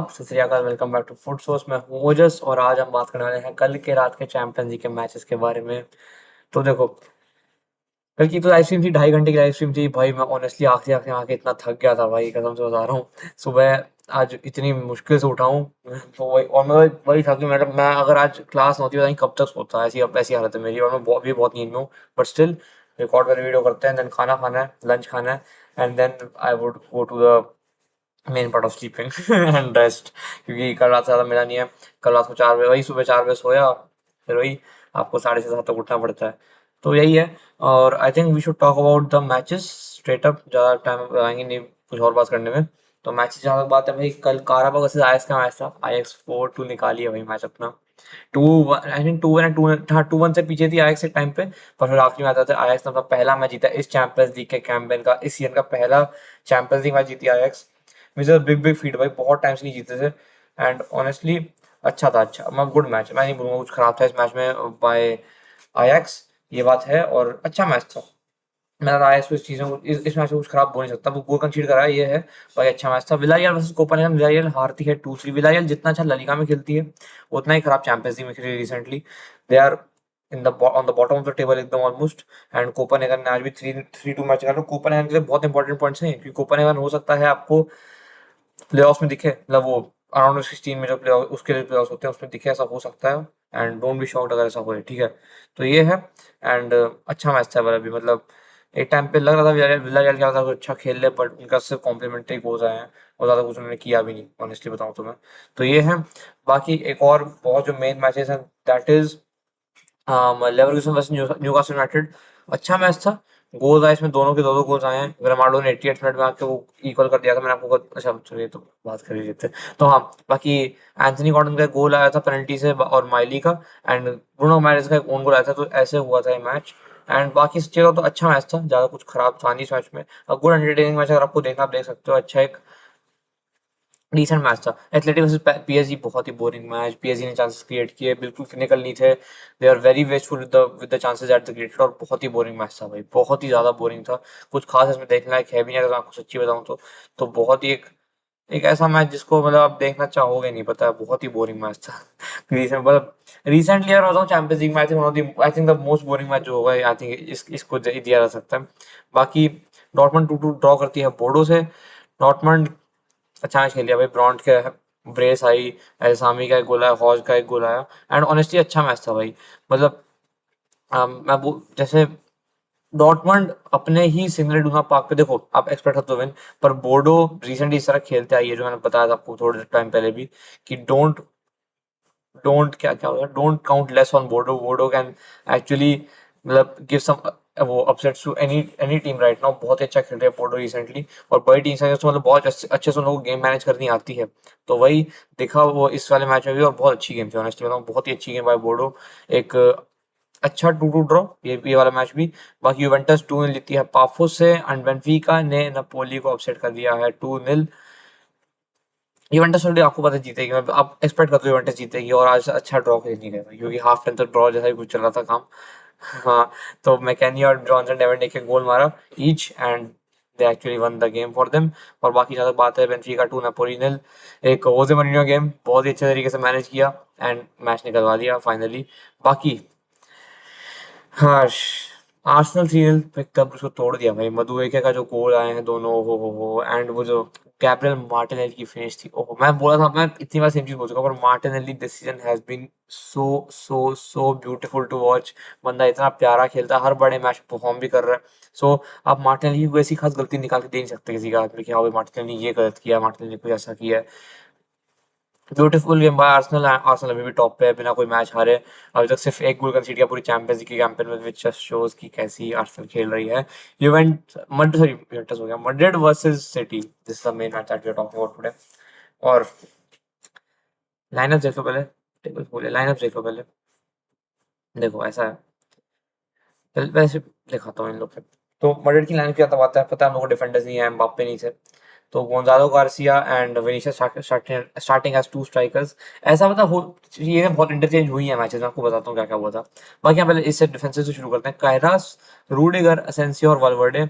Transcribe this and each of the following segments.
सत श्री अकाल, welcome back to foot source. मैं हूं ओजस और आज हम बात करने वाले हैं कल के रात के चैंपियंस लीग के मैचेस के बारे में। तो देखो, कल की तो लाइव स्ट्रीम थी, 2.5 घंटे की लाइव स्ट्रीम थी भाई। मैं ऑनेस्टली आखिरी आखिरी आके इतना थक गया था भाई, कसम से बता रहा हूँ। सुबह आज इतनी मुश्किल से उठा हूँ, तो वही और मैं वही था कि मैं अगर आज क्लास ना होती पता नहीं कब तक सोता। ऐसी अब ऐसी हालत है मेरी और मैं भी बहुत नींद में हूँ। बट स्टिल रिकॉर्ड वाली वीडियो करते हैं, देन खाना खाना है, लंच खाना है, and then I would go to the main part of sleeping and rest. क्योंकि कल रात से ज़्यादा मिला नहीं है। कल रात को 4 बजे, वही सुबह 4 बजे सोया, फिर वही आपको 6:30 तक उठना पड़ता है। तो यही है। और I think we should talk about the matches straight up, ज़्यादा टाइम लगाएंगे नहीं कुछ और बात करने में। तो मैचेस जहाँ तक बात है भाई, कल काराबाग वर्सेस आईएक्स का मैच था। आईएक्स 4-2 निकाली है भाई मैच अपना। 2-1, आई थिंक 2-1 हाँ 2-1 से पीछे थी आईएक्स एक टाइम पे। पर फिर आखिरी में आता था आईएक्स ने अपना पहला मैच जीता इस चैंपियंस लीग के कैंपेन का, इस सीजन का पहला चैंपियंस लीग मैच जीती आईएक्स। Which is big big feat भाई, बहुत टाइम से नहीं जीते थे। एंड ऑनेस्टली अच्छा था, अच्छा मैं गुड मैच, मैं नहीं बोलूँगा कुछ खराब था इस मैच में बाय आयाक्स, ये बात है। और अच्छा मैच था। मैं आयाक्स को इस चीज़ों को इस मैच में कुछ खराब बोल नहीं सकता। वो गोल कंसीडर करा है, ये है भाई। अच्छा मैच था। विलारियल वर्सेस कोपेनहेगन, विलारियल हारती है 2-3। विलारियल जितना अच्छा ला लीगा में खेलती है उतना ही खराब चैंपियंस लीग में खेली recently. They are in the on the bottom of the table एकदम ऑलमोस्ट। एंड कोपेनहेगन ने आज भी 3-2 मैच खेला। कोपेनहेगन के लिए बहुत इंपॉर्टेंट पॉइंट्स हैं, क्योंकि कोपेनहेगन हो सकता है आपको प्लेऑफ्स में दिखे, मतलब वो अराउंड 16 में जो प्ले उसके लिए प्लेऑफ्स होते हैं उसमें दिखे, ऐसा हो सकता है। एंड डोंट बी शॉक्ड अगर ऐसा होए, ठीक है। तो ये है। एंड अच्छा मैच था अभी, मतलब एक टाइम पे लग रहा था विलारियल क्या था अच्छा खेल ले, बट उनका सिर्फ कॉम्प्लीमेंट्री गोल्स आए हैं और ज़्यादा कुछ उन्होंने किया भी नहीं, ऑनेस्टली बताऊँ तो मैं। तो ये है। बाकी एक और बहुत जो मेन मैचेस हैं, that is Leverkusen versus Newcastle United. अच्छा मैच था। गोल्स आए इसमें, दोनों के दो गोल्स आए हैं। ग्रामाडो ने 88 मिनट में आके वो इक्वल कर दिया था। मैंने आपको अच्छा चलिए तो बात कर ही लेते हैं। तो हाँ, बाकी एंथनी गॉर्डन का गोल आया था पेनल्टी से और माइली का, एंड ब्रूनो मैरिस का एक ओन गोल आया था। तो ऐसे हुआ था ये मैच। एंड बाकी सब चीज़ों तो अच्छा मैच था, ज़्यादा कुछ खराब था नहीं इस मैच में। गुड एंटरटेनिंग मैच, अगर आपको देखना आप देख सकते हो। अच्छा एक डिसेंट मैच था। एथलेटिक वर्सेस पीएसजी, बहुत ही बोरिंग मैच। पीएसजी ने चांसेस क्रिएट किए, बिल्कुल क्लिनिकल नहीं थे। They are very wasteful with the chances that they created. और बहुत ही बोरिंग मैच था भाई, बहुत ही ज़्यादा बोरिंग था। कुछ खास इसमें देखने लायक है भी नहीं, अगर मैं आपको सच्ची बताऊँ तो। बहुत ही एक एक ऐसा मैच जिसको मतलब आप देखना चाहोगे नहीं, पता है, बहुत ही बोरिंग मैच था। रिसेंट मतलब रिसेंटली अगर बताऊँ चैंपियंस लीग में, I think the most boring match जो होगा, आई थिंक इसको दिया जा सकता है। बाकी डॉर्टमंड 2-2 ड्रॉ करती है बोर्डो से। डॉर्टमंड अच्छा मैच खेल लिया भाई। ब्रॉन्ट के ब्रेस आई, एल्सामी का एक गोल आया, हॉज का एक गोल आया। एंड ऑनेस्टली अच्छा मैच था भाई। मतलब मैं वो जैसे डॉर्टमंड अपने ही सिंगल इडुना पार्क पे, देखो आप एक्सपेक्ट करते हो विन, पर बोर्डो रिसेंटली इस तरह खेलते आई है, जो मैंने बताया था आपको थोड़े टाइम पहले भी, कि डोंट डोंट क्या क्या होता है, don't count less on Bodo. Bodo can actually मतलब गिव सम वो upsets to any any team right now. बहुत ही अच्छा खेल रहे हैं बोर्डो रिसेंटली। और बड़ी टीम से मतलब बहुत अच्छे से उन लोगों को गेम मैनेज करनी आती है। तो वही दिखा वो इस वाले मैच में भी। और बहुत अच्छी गेम थी, ऑनेस्टली बताऊँ, बहुत ही अच्छी गेम बाय बोर्डो। एक अच्छा 2-2 ड्रॉ ये वाला मैच भी। बाकी यूवेंटस 2-0 जीती है पाफोस से, एंड बेनफिका ने नापोली को अपसेट कर दिया है 2-0। यूवेंटस ऑलरेडी आपको पता है जीतेगी, मतलब आप एक्सपेक्ट करते हो यूवेंटस जीतेगी, और आज अच्छा ड्रॉ खेलने गए भाई, क्योंकि हाफ टाइम तक ड्रॉ जैसा ही कुछ चल रहा था काम। हाँ, तो मैकेनी और जॉनसन डेविड ने एक गोल मारा each, and they actually one the game for them. और बाकी जहाँ तक बात है, बेनफिका 2 नापोली 0। एक ओजे मourinho गेम बहुत ही अच्छे तरीके से मैनेज किया एंड मैच निकलवा दिया फाइनली। बाकी हाँ, आर्सेनल 3-0 पे तब उसको तोड़ दिया भाई। मदुएके का जो गोल आए हैं दोनों, हो एंड वो जो गैब्रियल मार्टिनेली की फिनिश थी, ओहो। मैं बोला था, मैं इतनी बार सेम चीज बोल चुका, पर Martinelli this season has been so so so beautiful to watch. बंदा इतना प्यारा खेलता है, हर बड़े मैच परफॉर्म भी कर रहा है। सो आप मार्टिनेली की कोई ऐसी खास गलती निकाल के दे नहीं सकते किसी का आदमी कि हाँ भाई मार्टिनेली ने ये गलत किया, मार्टिनेली ने कोई ऐसा किया है। Beautiful game by Arsenal. Arsenal अभी भी टॉप पे है, बिना कोई मैच हारे। अभी तक सिर्फ एक गोल कंसीड किया पूरी चैंपियंस लीग की कैंपेन में, व्हिच जस्ट शोज कि कैसी आर्सेनल खेल रही है। यूवेंटस हो गया, Madrid versus City, this is the main match that we are talking about today. और लाइनअप देख लो पहले, टेबल बोले लाइनअप देख लो पहले। देखो ऐसा है, वैसे दिखाता हूँ इन लोग के। तो मैड्रिड की लाइनअप क्या आता है, पता है हम लोग को, डिफेंडर्स नहीं है, एम्बाप्पे नहीं थे। तो Gonzalo Garcia and Vinicius starting as 2 strikers. ऐसा मतलब हो, चीजें बहुत इंटरचेंज हुई है मैचेस में, आपको बताता हूँ क्या क्या हुआ था। बाकी यहाँ पहले इससे डिफेंसिव से शुरू करते हैं। कायरास, रूडिगर, असेंसियो और वाल्वर्डे,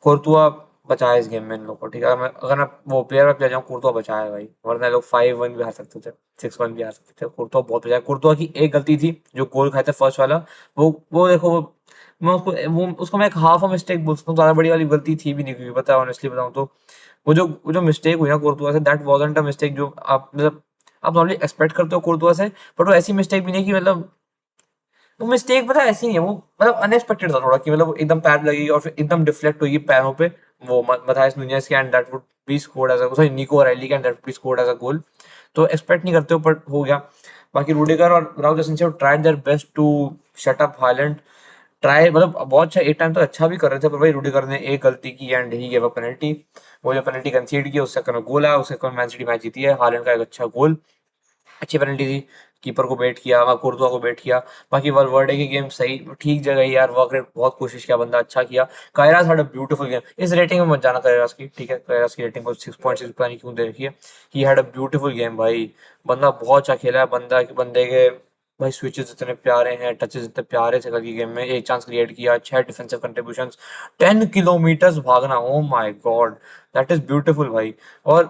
कोर्तुआ बचाया इस गेम में इन लोग को, ठीक है। अगर मैं वो प्लेयर में जाऊँ, कुर्तवा बचाया भाई, वरना ये लोग 5-1 भी हार सकते थे, 6-1 भी हार सकते थे। कुर्तवा बहुत बचाया। कुर्तवा की एक गलती थी जो गोल खाए थे फर्स्ट वाला, वो देखो वो, मैं उसको मैं एक हाफ मिस्टेक बोल सकता हूँ, ज्यादा बड़ी वाली गलती थी भी नहीं, क्योंकि पता है ऑनेस्टली बताऊँ तो वो जो मिस्टेक हुई ना कुर्तवा से, दैट वाज़न्ट अ मिस्टेक जो आप मतलब आप नॉर्मली एक्सपेक्ट करते हो कुर्तवा से, बट वो ऐसी मिस्टेक भी नहीं कि मतलब वो मिस्टेक पता है ऐसी नहीं है, वो मतलब अनएक्सपेक्टेड था थोड़ा, कि मतलब वो एकदम पैर लगेगी और फिर एकदम डिफ्लेक्ट होगी पैरों पे, वो मथायस नूनेज के, and that would be scored as a, sorry, Nico Reilly के, and that would be scored as a goal. तो एक्सपेक्ट नहीं करते हो, बट हो गया। बाकी रूडिगर और Raul Asencio tried their best to shut up Haaland, try मतलब बहुत अच्छा, एक टाइम तो अच्छा भी कर रहे थे, पर भाई रूडिगर ने एक गलती की and he gave a penalty. वो जो पेनल्टी कंसीड की उससे चक्कर में गोल आया, उससे चक्कर में मैन सिटी मैच जीती है। हालैंड का एक अच्छा गोल, अच्छी पेनल्टी थी, कीपर को बेट किया, वहाँ कुर्तुआ को बेट किया। बाकी वल्वर्डे की गेम सही ठीक जगह ही यार, वर्क रेट बहुत कोशिश किया बंदा, अच्छा किया। कायरास हैड अ ब्यूटीफुल गेम, इस रेटिंग में मत जाना कायरास की, ठीक है, कायरास की रेटिंग को 6.6 पता नहीं क्यों दे रखी है। He had a beautiful game भाई, बंदा बहुत अच्छा खेला है, बंदे के भाई स्विचेस इतने प्यारे हैं, टचेस इतने प्यारे थे कल की गेम में, एक चांस क्रिएट किया, 6 डिफेंसिव कंट्रीब्यूशंस, 10 किलोमीटर भागना, oh my God, that is beautiful भाई। और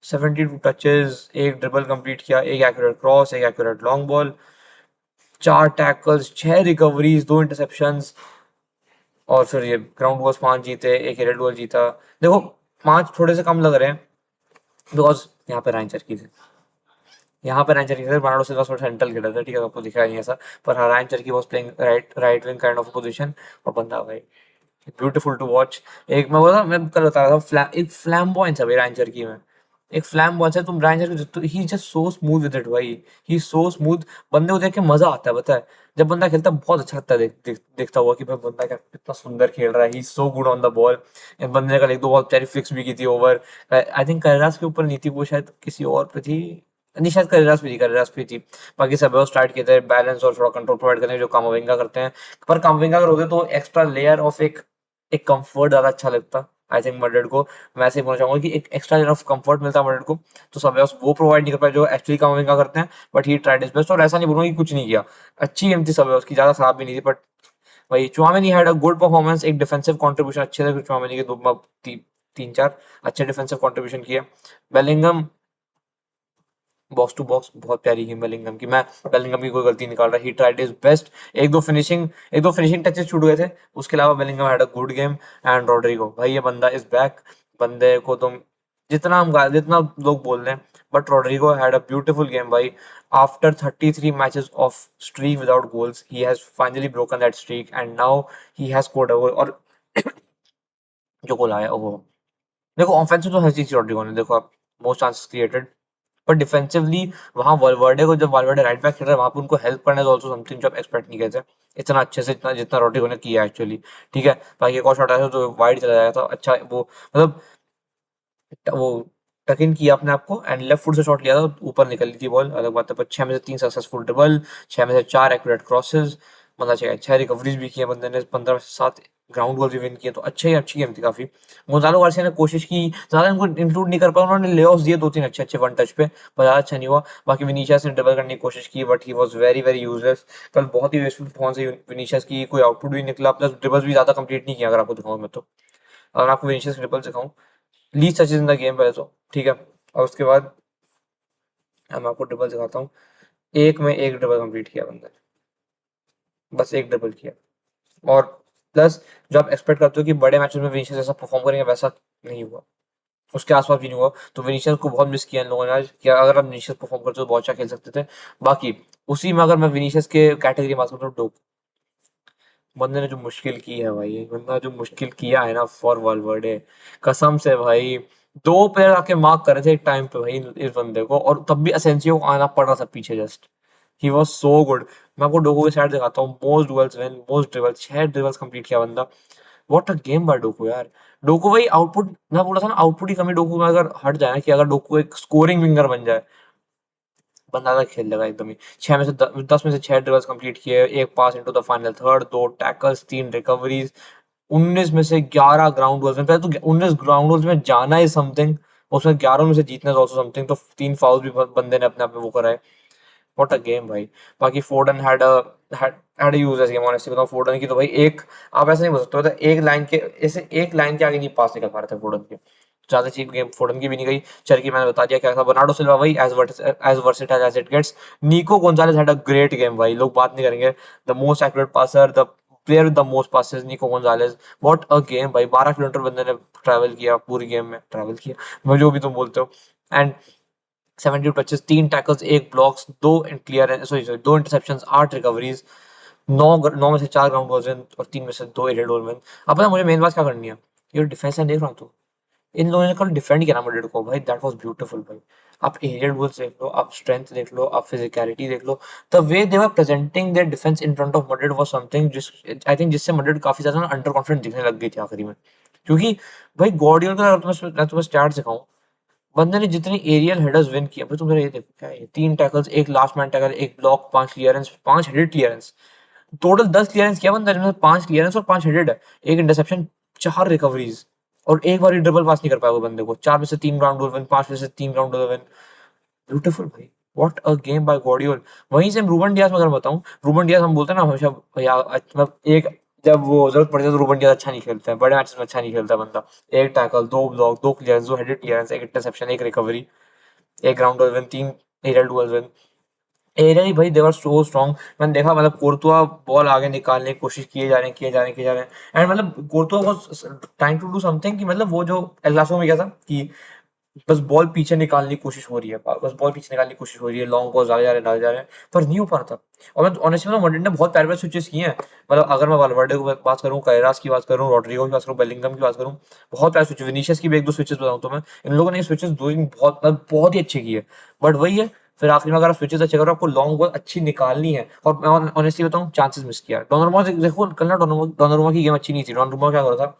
72 टचेस, एक ड्रिबल कंप्लीट किया, एक एक्यूरेट क्रॉस, एक accurate long ball, 4 tackles, 6 recoveries, 2 interceptions, और फिर ये ग्राउंड बॉल्स 5 जीते, एक रेड बॉल जीता। देखो 5 थोड़े से कम लग रहे हैं, बिकॉज यहाँ पे राइन चरकी थे, यहाँ पे राइन चरकी थे, बर्नार्डो सिल्वा थोड़ा सेंट्रल खेला था, ठीक है, आपको दिखाया नहीं ऐसा, पर हाँ Rayan Cherki was playing right wing kind of position, और बंदा भाई ब्यूटीफुल टू वॉच। एक मैं बोला, मैं कल बता रहा था, एक फ्लैम्बॉयंस है भाई रैन चरकी में, एक फ्लैम्बॉयंस है, तुम Rayan Cherki, he just so smooth with it भाई, ही सो स्मूथ। बंदे को देख के मजा आता है, पता है, जब बंदा खेलता है बहुत अच्छा लगता है, देखता हुआ कि भाई बंदा क्या कितना सुंदर खेल रहा है, he so good on the ball. बंदे ने कल एक दो बहुत प्यारी फ्लिक्स भी की थी ओवर, आई थिंक करेरास के ऊपर नहीं थी वो, शायद किसी और पे थी, नहीं शायद करेरास पे थी। बाकी सब स्टार्ट किए थे बैलेंस और थोड़ा कंट्रोल प्रोवाइड करने जो कामाविंगा करते हैं, पर कामाविंगा अगर होते तो एक्स्ट्रा लेयर ऑफ एक एक कंफर्ट ज़्यादा अच्छा लगता आई थिंक मड्रिड को। मैं ऐसे ही बोलना चाहूंगा कि एक एक्स्ट्रा लेयर ऑफ कंफर्ट मिलता मड्रिड को, तो सबेस वो प्रोवाइड नहीं कर पाए जो एक्चुअली कामाविंगा करते हैं, but he tried his best. और ऐसा नहीं बोलूंगा कि कुछ नहीं किया, अच्छी गेम थी सबेस की, ज़्यादा खराब भी नहीं थी, बट वही Tchouameni had a good performance, एक डिफेंसिव कंट्रीब्यूशन अच्छे थे चुआमेनी के, तीन चार अच्छे डिफेंसिव कंट्रीब्यूशन किए। बेलिंगम बॉक्स टू बॉक्स बहुत प्यारी गेम बेलिंगम की, मैं बेलिंगम की कोई गलती निकाल रहा, ही ट्राइड हिज बेस्ट। एक दो फिनिशिंग टचेस छूट गए थे, उसके अलावा Bellingham had a good game. And Rodrygo भाई, ये बंदा इज बैक, बंदे को तुम जितना लोग बोल रहे हैं, but Rodrigo had a beautiful game भाई। After 33 matches of streak without goals, he has finally broken that streak, and now he has scored a goal. और जो गोल आया वो, देखो ऑफेंसिव तो हर चीज रॉड्रिगो ने, देखो आप, मोस्ट चांसेस क्रिएटेड, पर डिफेंसिवली वहाँ वलवर्डे को, जब वलवर्डे राइट बैक खेल रहा है, वहाँ पे उनको हेल्प करना इज ऑल्सो समथिंग जो आप एक्सपेक्ट नहीं करते इतना अच्छे से, इतना जितना रॉड्रिगो ने किया एक्चुअली, ठीक है। बाकी एक और शॉट आया था तो वाइड चला जाया था, अच्छा वो मतलब वो टक इन किया अपने आप को, एंड लेफ्ट फुट से शॉट लिया था, ऊपर निकली थी बॉल, अलग बात है, पर 6 में से 3 सक्सेसफुल ड्रिबल, 6 में से 4 एक्यूरेट क्रॉसेस, मतलब चाहिए 6 रिकवरीज भी की है बंदे ने, 15 में से 7 ग्राउंड बॉल भी विन किए, तो अच्छी गेम थी काफी। गोंजालो गार्सिया ने कोशिश की, ज्यादा इनको इंक्लूड नहीं कर पाया, उन्होंने ले दिए 2-3 अच्छे अच्छे वन टच पे, पर ज्यादा अच्छा नहीं हुआ। बाकी विनीशियस ने ड्रिबल करने की कोशिश की, but he was very very useless, कल बहुत ही वेस्टफुल परफॉर्मेंस है विनीशियस की, कोई आउटपुट भी निकला, प्लस ड्रिबल्स भी ज्यादा कंप्लीट नहीं किया, अगर आपको दिखाऊं मैं तो, अगर आपको विनीशियस ड्रिबल दिखाऊं, least touches in the game पहले तो, ठीक है, और उसके बाद मैं आपको ड्रिबल दिखाता हूँ, एक में एक ड्रिबल कंप्लीट किया बंदे ने, बस एक ड्रिबल किया। और प्लस जो आप एक्सपेक्ट करते हो कि बड़े मैचेस में विनीशियस जैसा परफॉर्म करेंगे, वैसा नहीं हुआ, उसके आसपास भी नहीं हुआ, तो विनीशियस को बहुत मिस किया इन लोगों ने आज, कि अगर आप विनीशियस परफॉर्म करते तो बहुत अच्छा खेल सकते थे। बाकी उसी में अगर मैं विनीशियस के कैटेगरी में बात करूँ तो बंदे ने जो मुश्किल की है भाई, बंदा जो मुश्किल किया है ना फॉर वर्ल्ड, कसम से भाई, 2 प्लेयर आके मार्क कर रहे थे एक टाइम पे भाई इस बंदे को, और तब भी असेंसियो को आना पड़ रहा था पीछे just, he was so good. मैं आपको डोकू की साइड दिखाता हूँ, most duels win, most dribbles, 6 dribbles complete किया बंदा, what a game by Doku यार। डोकू भाई आउटपुट, मैं बोला था ना आउटपुट की कमी डोकू में अगर हट जाए ना, कि अगर डोकू एक स्कोरिंग विंगर बन जाए, बंदा अलग खेल लेगा एकदम ही। 6 में से 10 में से 6 ड्रिबल्स कंप्लीट किए, एक पास into the final third, 2 tackles, 3 recoveries, 19 में से 11 ग्राउंड बॉल्स में, पहले तो 19 ग्राउंड बॉल्स में जाना ही समथिंग, उसमें 11 में से जीतना इज ऑल्सो समथिंग, तो 3 फाउल भी बंदे ने अपने आप में वो कराए। व्हाट अ गेम भाई। बाकी फोर्डन हैड यूजलेस गेम ऑनेस्टली बताऊं। फोर्डन की तो भाई एक, आप ऐसे नहीं बोल सकते, मतलब एक लाइन के, ऐसे एक लाइन के आगे नहीं पास निकल पा रहे थे फोर्डन के। ज्यादा चीप गेम फोर्डन की भी नहीं गई। चरकी मैंने बता दिया क्या था। बर्नार्डो सिल्वा भाई as versatile as it gets. Nico Gonzalez had a great game भाई, लोग बात नहीं करेंगे। The most accurate passer, the player with the most passes, Nico Gonzalez. What a game भाई, 12 किलोमीटर बंदे ने ट्रैवल किया पूरी गेम में, ट्रैवल किया मैं जो भी तुम बोलते हो। And 72 touches, 3 tackles, 1 blocks, 2 clear, sorry sorry 2 interceptions, 8 recoveries, 9 में से 4 ग्राउंड बॉल्स और 3 में से 2 एरियल डोलमेन। अब पता है मुझे मेन बात क्या करनी है, ये डिफेंस लाइन देख रहा हूँ तो इन लोगों ने कल डिफेंड किया ना मैड्रिड को भाई, दैट वाज ब्यूटीफुल भाई। आप एरियल गोल्स देख लो, आप स्ट्रेंथ देख लो, आप फिजिकलिटी देख लो, the way they were presenting their defence in front of Madrid was something जिस, आई थिंक जिससे मैड्रिड काफी ज्यादा अंडर कॉन्फिडेंट दिखने लग गई थी आखिरी में। क्योंकि भाई गॉर्डियोल का, अगर मैं तुम्हें स्टैट्स दिखाऊं, बंदे ने जितनी एरियल हेडर्स विन किया भाई, तुम जरा ये देखो क्या है, 3 tackles, 1 last man tackle, 1 block, 5 clearance, 5 headed clearance, total 10 clearance किया बंदा जिसमें 5 क्लियरेंस और 5 हेडेड है, 1 इंटरसेप्शन, 4 रिकवरीज, और एक बार ड्रिबल पास नहीं कर पाया वो बंदे को। 4 में से 3 ग्राउंड विन, 5 में से 3 ग्राउंड विन। ब्यूटीफुल भाई, व्हाट अ गेम बाय गॉर्डियोल। वहीं से रूबन डियास में अगर बताऊं, रूबन डियास हम बोलते हैं ना हमेशा भैया, मतलब एक, जब वो जरूरत पड़ती है तो रूबन डियास अच्छा नहीं खेलता है, बड़े मैचेस में अच्छा नहीं खेलता बंदा। 1 tackle, 2 block, 2 clearance, 2 headed clearance, 1 interception, 1 recovery, 1 ground win, 3 aerial duel. Area ही भाई देवर सो स्ट्रॉन्ग। मैंने देखा, मतलब कोर्तुआ बॉल आगे निकालने की कोशिश किए जा रहे हैं, किए जा रहे हैं, किए जा रहे हैं, एंड मतलब Courtois was trying to do something, कि मतलब वो जो एल क्लासिको में क्या था कि बस बॉल पीछे निकालने की कोशिश हो रही है, बस बॉल पीछे निकालने की कोशिश हो रही है, लॉन्ग बॉल डाले जा रहे हैं, डाले जा रहे हैं, पर नहीं हो पा रहा था। और मैं ऑनेस्टली मतलब मैड्रिड ने बहुत प्यारे प्यारे स्विचेस किए हैं। मतलब अगर मैं वालवर्डे की बात करूं, कैरास की बात करूं, रॉड्रिगो की बात करूं, बेलिंगम की बात करूं, बहुत प्यारे स्विच, विनीशियस की भी 1 2 स्विचेस बताऊं तो मैं, इन लोगों ने स्विचेस 2 3 बहुत मतलब बहुत ही अच्छे किए। बट वही है, फिर आखिर में अगर आप स्विचेस अच्छे करो, आपको लॉन्ग बॉल अच्छी निकालनी है, और मैं ऑनेस्टली बताऊं चांसेस मिस किया। डोनारुमा देखो कल ना, डोनारुमा की गेम अच्छी नहीं थी। डोनारुमा क्या कर रहा था,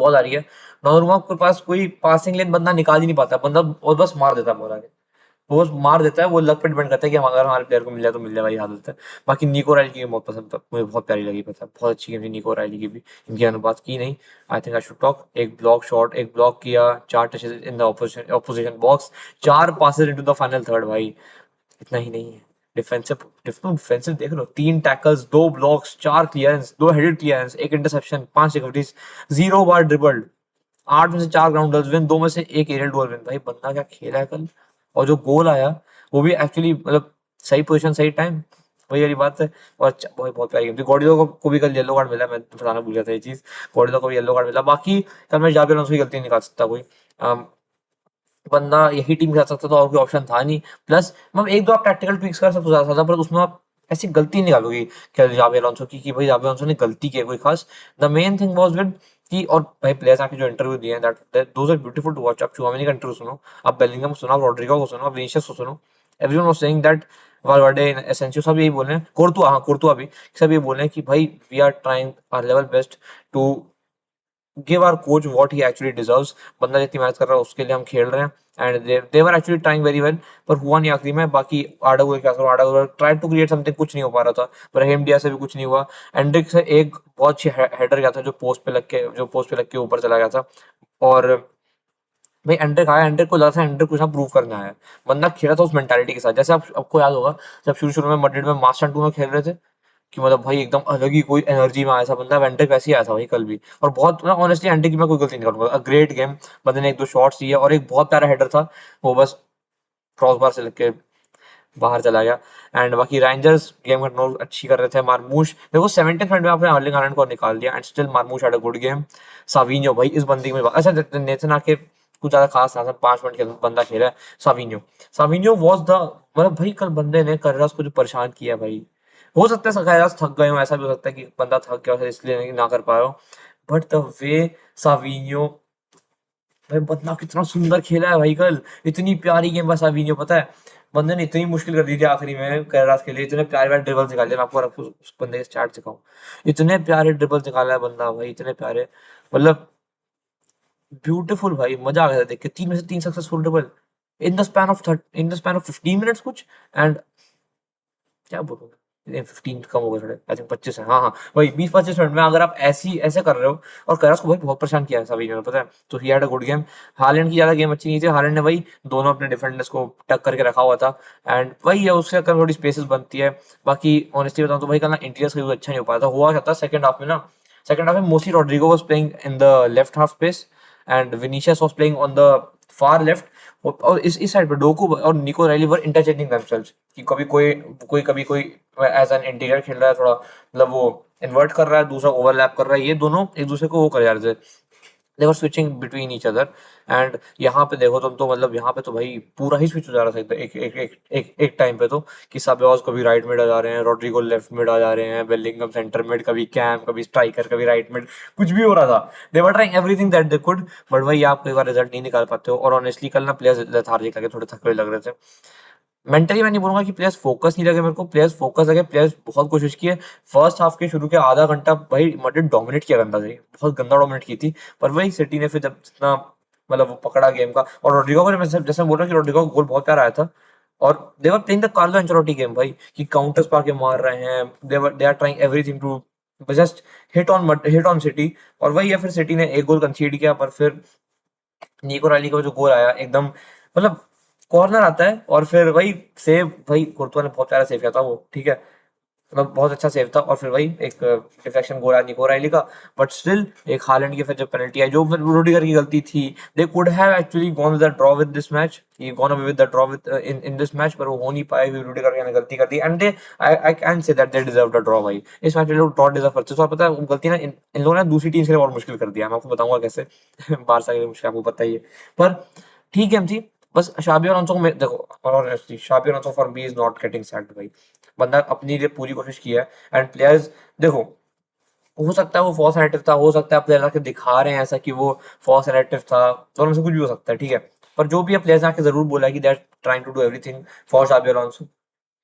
बॉल आ रही है, डोनारुमा के पास कोई पासिंग लेन बंदा निकाल ही नहीं पाता बंदा, और बस मार देता है बॉल आगे। वो बस मार देता है, वो लक पे डिपेंड करता है कि हम अगर हमारे प्लेयर को मिल जाए तो मिल जाए, वही हालत है। बाकी निको राइली की गेम बहुत पसंद था मुझे, बहुत प्यारी लगी, पता है बहुत अच्छी गेम थी निको राइली की भी। इनकी अनुपात की नहीं, I think I should talk. एक ब्लॉक शॉट, एक ब्लॉक किया, 4 touches in the opposition box, 4 passes into the final third भाई। इतना ही नहीं है, डिफेंसिव डिफेंसिव देख लो, 3 tackles, 2 blocks, 4 clearance, 2 headed clearance, 1 interception, 5 recoveries, 0 बार ड्रिबल्ड, 8 में से 4 ग्राउंड विन, 2 में से 1 एरियल डोर विन। भाई बंदा क्या खेला है कल। और जो गोल आया, वो भी एक्चुअली मतलब सही पोजीशन, सही टाइम, वही वाली बात है। और अच्छा, बहुत बहुत प्यारी गेम थी। गॉर्डियो को भी कल येलो कार्ड मिला, मैं बताना भूल गया था ये चीज। गॉर्डियो को भी येलो कार्ड मिला। बाकी कल मैं जाबी अलोंसो की गलती नहीं निकाल सकता कोई। अम, बंदा यही टीम खेल सकता था, और कोई ऑप्शन था नहीं। प्लस मतलब 1 2 आप टैक्टिकल ट्विक्स कर सकते हो ज्यादा, पर उसमें आप ऐसी गलती नहीं निकालोगे क्या जाबी अलोंसो की, कि भाई जाबी अलोंसो ने गलती की है कोई खास। The main thing was with कि, और भाई प्लेयर्स आके जो इंटरव्यू दिए हैं, that those are beautiful to watch. आप चुआमेनी का इंटरव्यू सुनो, आप बेलिंगम को सुनो, आप रॉड्रिगो को सुनो, आप विनीशियस को सुनो, एवरीवन वाज सेइंग दैट वालवर्डे, एसेंसियो, सब यही बोल रहे हैं, कोर्तुआ, हाँ कोर्तुआ भी, सब ये बोल रहे हैं कि भाई we are trying our level best to give our coach what he actually deserves. बंदा जितनी मेहनत कर रहा है उसके लिए हम खेल रहे हैं, and they were actually trying very well. पर हुआ नहीं आखिरी में। बाकी आर्डा गुलर क्या करो, आर्डा गुलर ट्राई टू क्रिएट समथिंग, कुछ नहीं हो पा रहा था। ब्राहिम डियाज से भी कुछ नहीं हुआ। एंड्रिक से एक बहुत अच्छी हेडर गया था, जो पोस्ट पे लग के ऊपर चला गया था। और भाई एंड्रिक आया, एंड्रिक को लगा था एंड्रिक कुछ ना प्रूव करने आया है। बंदा खेला था उस मेंटालिटी के साथ, जैसे आप आपको याद होगा जब शुरू शुरू में मैड्रिड में मास्टर टू में खेल रहे थे, कि मतलब भाई एकदम अलग ही कोई एनर्जी में आया था बंदा, वेंटर वैसे ही आया था भाई कल भी। और बहुत मैं ऑनेस्टली एंटी की मैं कोई गलती नहीं करूंगा, ग्रेट गेम। बंदे ने 1 2 शॉट्स दिए, और एक बहुत प्यारा हेडर था, वो बस क्रॉस बार से लग के बाहर चला गया। एंड बाकी रेंजर्स गेम कंट्रोल अच्छी कर रहे थे। मार्मूश देखो 70th मिनट में आपने अर्लिंग हालैंड को निकाल दिया, and still Marmoush had a good game. Savinho भाई इस बंदे में अच्छा, नेथन आके कुछ ज्यादा खास था, 5 मिनट बंदा खेला है। साविनियो, साविनियो वाज द, मतलब भाई कल बंदे ने कर्रास को जो परेशान किया भाई। हो सकता है कर्रास थक गए हो, ऐसा भी हो सकता है कि बंदा थक गया हो इसलिए नहीं ना कर पाया हो। बट द वे साविनियो, भाई बंदा कितना सुंदर खेला है भाई कल। इतनी प्यारी गेम बस साविनियो, पता है बंदे ने इतनी मुश्किल कर दी थी आखिरी में कैरास के लिए, इतने प्यारे प्यारे ड्रिबल निकाले। मैं आपको उस बंदे के स्टार्ट सिखाऊं, इतने प्यारे ड्रिबल निकाला है बंदा भाई, इतने प्यारे, मतलब ब्यूटीफुल भाई, मजा आ गया था देख के। 3 में से 3 successful dribble in the span of 15 minutes कुछ। एंड क्या बोलूं, 15 कम हो गए थोड़े, आई थिंक 25 है, हाँ हाँ वही 20-25 मिनट में अगर आप ऐसे कर रहे हो। और कैरास को भाई बहुत परेशान किया है सभी ने, पता है, तो he had a good game. Holland की ज्यादा गेम अच्छी नहीं थी, हालैंड ने भाई दोनों अपने डिफेंडर्स को टक करके रखा हुआ था। एंड वही है, उससे अगर थोड़ी स्पेसेस बनती है। बाकी ऑनेस्टली बताऊं तो भाई कल ना इंटीरियर्स का यूज अच्छा नहीं हो पाया था, हुआ क्या था सेकंड हाफ में ना, सेकंड हाफ में mostly Rodrygo was playing in the left half space and Vinicius was playing on the far left. और इस साइड पे डोकू और निको रैली वर इंटरचेंजिंग देमसेल्व्स, कि कभी कोई कोई कभी कोई एज एन इंटीरियर खेल रहा है थोड़ा, मतलब वो इन्वर्ट कर रहा है, दूसरा ओवरलैप कर रहा है, ये दोनों एक दूसरे को वो कर जा रहे थे, they were switching between each other. And यहाँ पे देखो तुम तो, मतलब यहाँ पे तो भाई पूरा ही स्विच हो जा रहा था एक टाइम पे तो, कि साबियोस कभी राइट मिड आ जा रहे हैं, रोड्रिगो लेफ्ट मिड आ जा रहे हैं, बेलिंगम सेंटर मिड, कभी कैम, कभी स्ट्राइकर, कभी राइट मिड, कुछ भी हो रहा था। They were trying everything that they could, but भाई आप कई बार रिजल्ट नहीं निकाल पाते हो। और ऑनेस्टली कल ना प्लेयर्स लेथार्जिक लगे, थोड़े थके हुए लग रहे थे। मेंटली मैं नहीं बोलूंगा कि प्लेयर्स फोकस नहीं लगे, मेरे को प्लेयर्स फोकस लगे, प्लेयर्स बहुत कोशिश की है। फर्स्ट हाफ के शुरू के आधा घंटा भाई मैड्रिड डोमिनेट किया, गंदा से बहुत गंदा डोमिनेट की थी। पर वही सिटी ने फिर जब जितना मतलब वो पकड़ा गेम का, और रोड्रिगो को जैसे मैं बोल रहा हूँ कि रोड्रिगो का गोल बहुत प्यारा आया था। और they were playing the Carlo Ancelotti game भाई, कि काउंटर्स पाके मार रहे हैं, they are trying everything to just hit on City. और वही है, फिर सिटी ने एक गोल कंसीड किया, पर फिर निको रैली का जो गोल आया एकदम, मतलब कॉर्नर आता है और फिर वही सेव, भाई कुर्तुआ ने बहुत प्यारा सेव किया था वो, ठीक है, मतलब बहुत अच्छा सेव था। और फिर वही एक डिफेक्शन गोल आया निको रैली का। बट स्टिल एक हालैंड की फिर जब पेनल्टी आई, जो फिर रुडिगर की गलती थी, they could have actually gone with the draw with this match, ये gone away with the draw with in this match, पर वो हो नहीं पाए, रुडिगर ने गलती कर दी। And they I can say that they deserve the draw भाई, इस मैच में लोग ड्रॉ डिजर्व करते हैं। तो पता है वो गलती ना इन लोगों ने दूसरी टीम के लिए और मुश्किल कर दिया, मैं आपको बताऊंगा कैसे। बारसा के लिए मुश्किल आपको पता ही है। पर ठीक है थी। बस शाबी अलोंसो को देखो, और honestly Xabi Alonso for me is not getting sacked भाई, बंदा अपनी लिए पूरी कोशिश की है। एंड प्लेयर्स देखो, हो सकता है वो फॉल्स नैरेटिव था, हो सकता है प्लेयर आके दिखा रहे हैं ऐसा कि वो फॉल्स नैरेटिव था, दोनों में से कुछ भी हो सकता है, ठीक है। पर जो भी है प्लेयर्स आके जरूर बोला है कि they are trying to do everything for Xabi Alonso.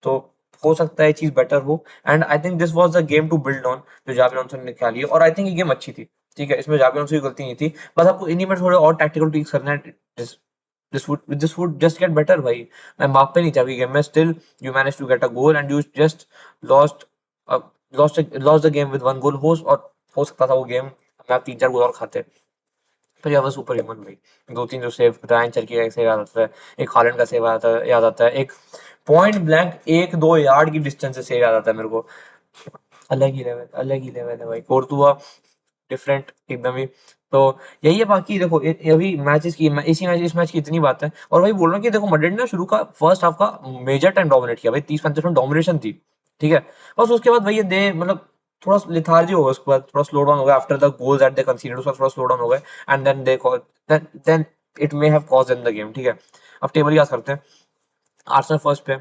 तो हो सकता है ये चीज बेटर हो। And I think this was the game to build on, जो जाबी अलोंसो ने निकाली है। और आई थिंक ये गेम अच्छी थी, ठीक है, इसमें जाबी अलोंसो की गलती नहीं थी। बस आपको इन्हीं में थोड़े और टैक्टिकल ट्रिक्स करना है। This would just get better भाई। मैं माप पे नहीं था गेम में, still you manage to get a goal and you just lost lost the game with one goal. और हो सकता था वो गेम में आप 3-4 गोल और खाते। पर यह was सुपर ह्यूमन भाई, 2-3 जो सेव, ब्रायन चर्की का एक सेव याद आता है, एक हॉलैंड का सेव याद आता है, एक पॉइंट ब्लैंक 1-2 यार्ड की डिस्टेंस से सेव याद आता है मेरे को। अलग ही लेवल है भाई, कोर्तुआ डिफरेंट एकदम ही। तो यही है, बाकी देखो अभी मैचेस की इस मैच की इतनी बात है। और भाई बोल रहा हूँ कि देखो मैड्रिड ने शुरू का फर्स्ट हाफ का मेजर टाइम डोमिनेट किया भाई, 30-35 मिनट डोमिनेशन थी, ठीक है। बस उसके बाद भाई ये दे मतलब थोड़ा लिथार्जी हो गया, उसके बाद थोड़ा स्लो डाउन हो गया after the goals that they considered, उसका थोड़ा स्लो डाउन हो गए। And then it may have caused in the game, ठीक है। अब टेबल याद करते हैं। आर्सेनल फर्स्ट पे,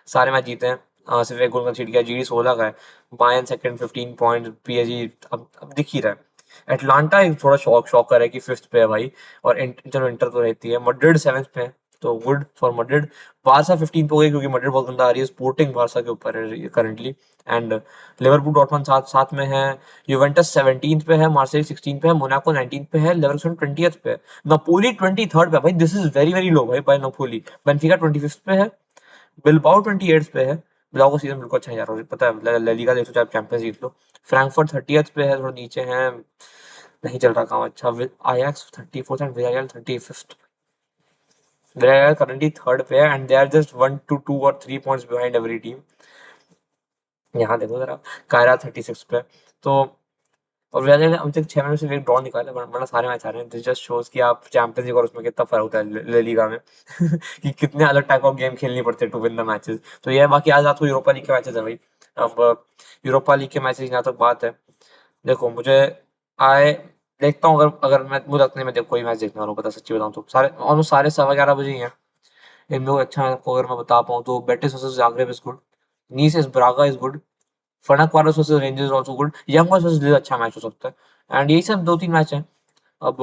सारे मैच जीते हैं, सिर्फ एक गोल कंसीड किया, जीडी 16 का है, बायर्न सेकंड 15 पॉइंट, पीएसजी अब दिख ही रहा है। एटलांटा एक थोड़ा शॉकर है कि फिफ्थ पे है भाई। और चलो इंटर तो रहती है, मैड्रिड सेवंथ पे है, तो गुड फॉर मैड्रिड। बारसा 15 पे हो गई क्योंकि मैड्रिड बहुत गंदा आ रही है, स्पोर्टिंग बारसा के ऊपर है करंटली। एंड लिवरपूल डॉर्टमंड साथ साथ में है, यूवेंटस 17 पे है, मार्सेल 16 पे है, मोनाको 19 पे है, लेवरकुसेन 20th पे है, नापोली 23rd पे है भाई, this is very very low भाई बाय नापोली। बेंफिका 25th पे है, बिलबाओ 28th पे है। बिलबाओ का सीजन बिल्कुल अच्छा नहीं जा रहा है, पता है, ला लीगा देख लो चाहे चैंपियंस जीत लो। फ्रैंकफर्ट 30th पे है, थोड़ा नीचे है, नहीं चल रहा काम अच्छा। Ajax 34th and Villarreal 35th। Villarreal currently third पे है and they are just 1 to 2 or 3 points behind every team. यहाँ देखो जरा, कायरा 36 पे। तो और वियारियल ने अभी तक 6 मैच में से एक ड्रॉ निकाला है, वरना सारे मैच आ रहे हैं। दिस जस्ट शोज कि आप चैंपियंस लीग और उसमें कितना फर्क होता है ला लीगा में। कि कितने अलग टाइप ऑफ गेम खेलनी पड़ती है टू विन द मैचेस। तो ये है, बाकी आज रात को यूरोपा लीग के मैचेस है भाई। अब यूरोपा लीग के मैचेस जहाँ तक बात है, देखो मुझे आए देखता हूँ, अगर अगर मैं मुझे लगता नहीं मैं कोई मैच देखने वाला हूँ, पता सच्ची बताऊँ तो सारे ऑलमोस्ट सारे 11:15 बजे ही हैं। इनमें कोई अच्छा आपको अगर मैं बता पाऊँ तो Betis versus Zagreb is good, Nice is Braga is good, Ferencvaros versus Rangers also good, Young Boys versus Leeds अच्छा मैच हो सकता है। एंड यही सब 2-3 मैच हैं। अब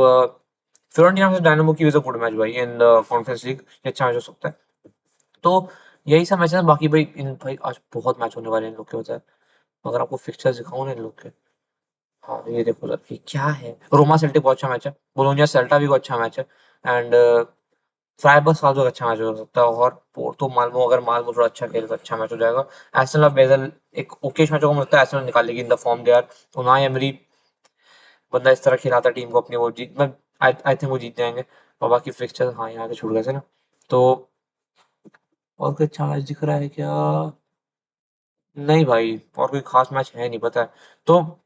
फियोरेंटीना वर्सेस डायनामो की इज अ गुड मैच भाई इन द कॉन्फ्रेंस लीग, ये अच्छा मैच हो सकता है। तो यही सब मैच है, बाकी भाई इन भाई आज बहुत मैच होने वाले हैं इन लोग के, बताए अगर आपको फिक्चर्स दिखाऊं ना इन लोग के। हाँ ये देखो सर, ये क्या है, रोमा सेल्टिक बहुत अच्छा मैच है, बोलोनिया सेल्टा भी बहुत अच्छा मैच है। एंड फ्राइबर्ग साल्ज़बर्ग अच्छा मैच हो सकता है और पोर्तो माल्मो, अगर माल्मो थोड़ा अच्छा खेले तो अच्छा मैच हो जाएगा। एस्टन विला बेज़ल एक ओकेश मैच होगा, मुझे लगता है एस्टन विला निकाल लेगी in the form they are. Unai Emery बंदा इस तरह खिलाता है टीम को अपनी, वो जीत मैं आई थिंक वो जीत जाएँगे। और बाकी फिक्सचर हाँ, यहाँ के छूट गए थे ना। तो और कोई अच्छा मैच दिख रहा है क्या? नहीं भाई, और कोई खास मैच है नहीं, पता है। तो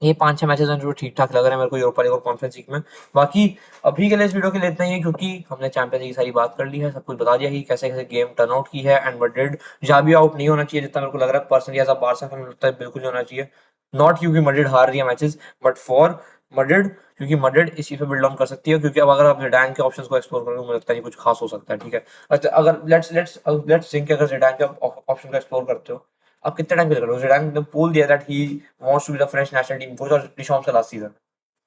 ये 5-6 मैचेस हैं जो ठीक-ठाक लग रहे हैं मेरे को यूरोपा लीग और कॉन्फ्रेंस लीग में। बाकी अभी के लिए इस वीडियो के लिए इतना ही है, क्योंकि हमने चैंपियंस लीग की सारी बात कर ली है, सब कुछ बता दिया कि कैसे-कैसे गेम टर्न आउट की है एंड मैड्रिड जावी आउट नहीं होना चाहिए जितना मेरे को लग रहा है personally as a Barca fan, मुझे लगता है बिल्कुल नहीं होना चाहिए। नॉट क्योंकि मैड्रिड हार रही है मैचेस, बट फॉर मैड्रिड, क्योंकि मैड्रिड इस चीज़ पे बिल्ड ऑन कर सकती है, क्योंकि अब अगर आप ज़िडान के ऑप्शंस को एक्सप्लोर करोगे, मुझे लगता है नहीं कुछ खास हो सकता है, ठीक है? अच्छा, अगर लेट्स थिंक अगर ज़िडान के ऑप्शन को एक्सप्लोर करते हो, आप कितने टाइम के लिए करोगे? ज़िडान ने बोल दिया that he wants to be the French national team coach, और डिशॉम्स का last season,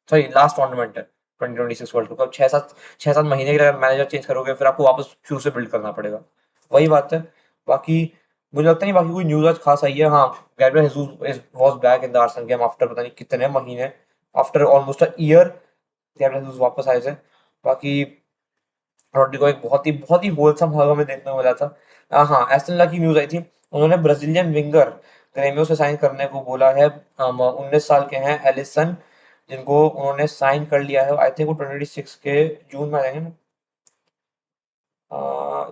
sorry last tournament है 2026 वर्ल्ड कप। अब 6-7 महीने के लिए अगर मैनेजर चेंज करोगे, फिर आपको वापस शुरू से बिल्ड करना पड़ेगा। वही बात है। बाकी मुझे लगता नहीं बाकी कोई न्यूज़ आज खास आई है। हाँ, Gabriel Jesus was back in the Arsenal game after पता नहीं कितने महीने, after almost a year Gabriel Jesus वापस आए थे। बाकी रोड्रिगो एक बहुत ही होलसम हवा में देखने को मिला था। हाँ, एस्टन विला की न्यूज़ आई थी। उन्होंने ब्राज़ीलियन विंगर ग्रेमियो से साइन करने को बोला है। 19 साल के हैं एलिसन, जिनको उन्होंने साइन कर लिया है। आई थिंक वो 2026 के जून में आ जाएँगे ना?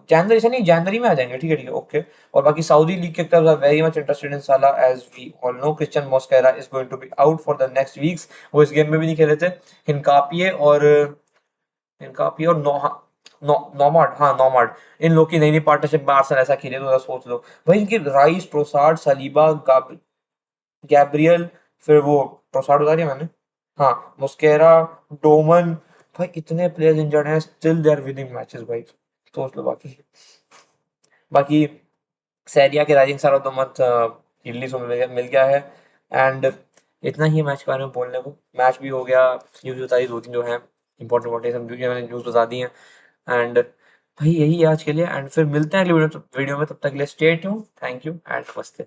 जनवरी से नहीं, जनवरी में आ जाएँगे। ठीक है, ठीक है, ओके। और बाकी सऊदी लीग के clubs are very much interested in Salah, as we all know Cristian Mosquera is going to be out for the next weeks. वो इस गेम में भी नहीं खेले थे। हिनकापिए और हिनकापिए और नॉमार्ड, हाँ, नॉमार्ड, इन लोग की नई-नई पार्टनरशिप में आर्सेनल ऐसा खेले तो ज़रा सोच लो। भाई इनके राइस, ट्रोसार्ड, सलीबा, गैब्रियल, फिर वो ट्रोसार्ड बता दिया मैंने? हाँ, मुस्केरा, डोमन, भाई इतने प्लेयर्स इंजर्ड हैं, still they are winning matches भाई। सोच लो बाकी। बाकी सेरिया के rising star of the month इडली से मिल गया है। एंड इतना ही मैच के बारे में बोलने को। मैच भी हो गया, न्यूज़ बता दी 2-3 जो हैं इंपॉर्टेंट इंपॉर्टेंट, सब मैंने न्यूज़ बता दी हैं। एंड भाई यही है आज के लिए, एंड फिर मिलते हैं अगली वीडियो में, तब तक के लिए stay tuned, thank you and नमस्ते।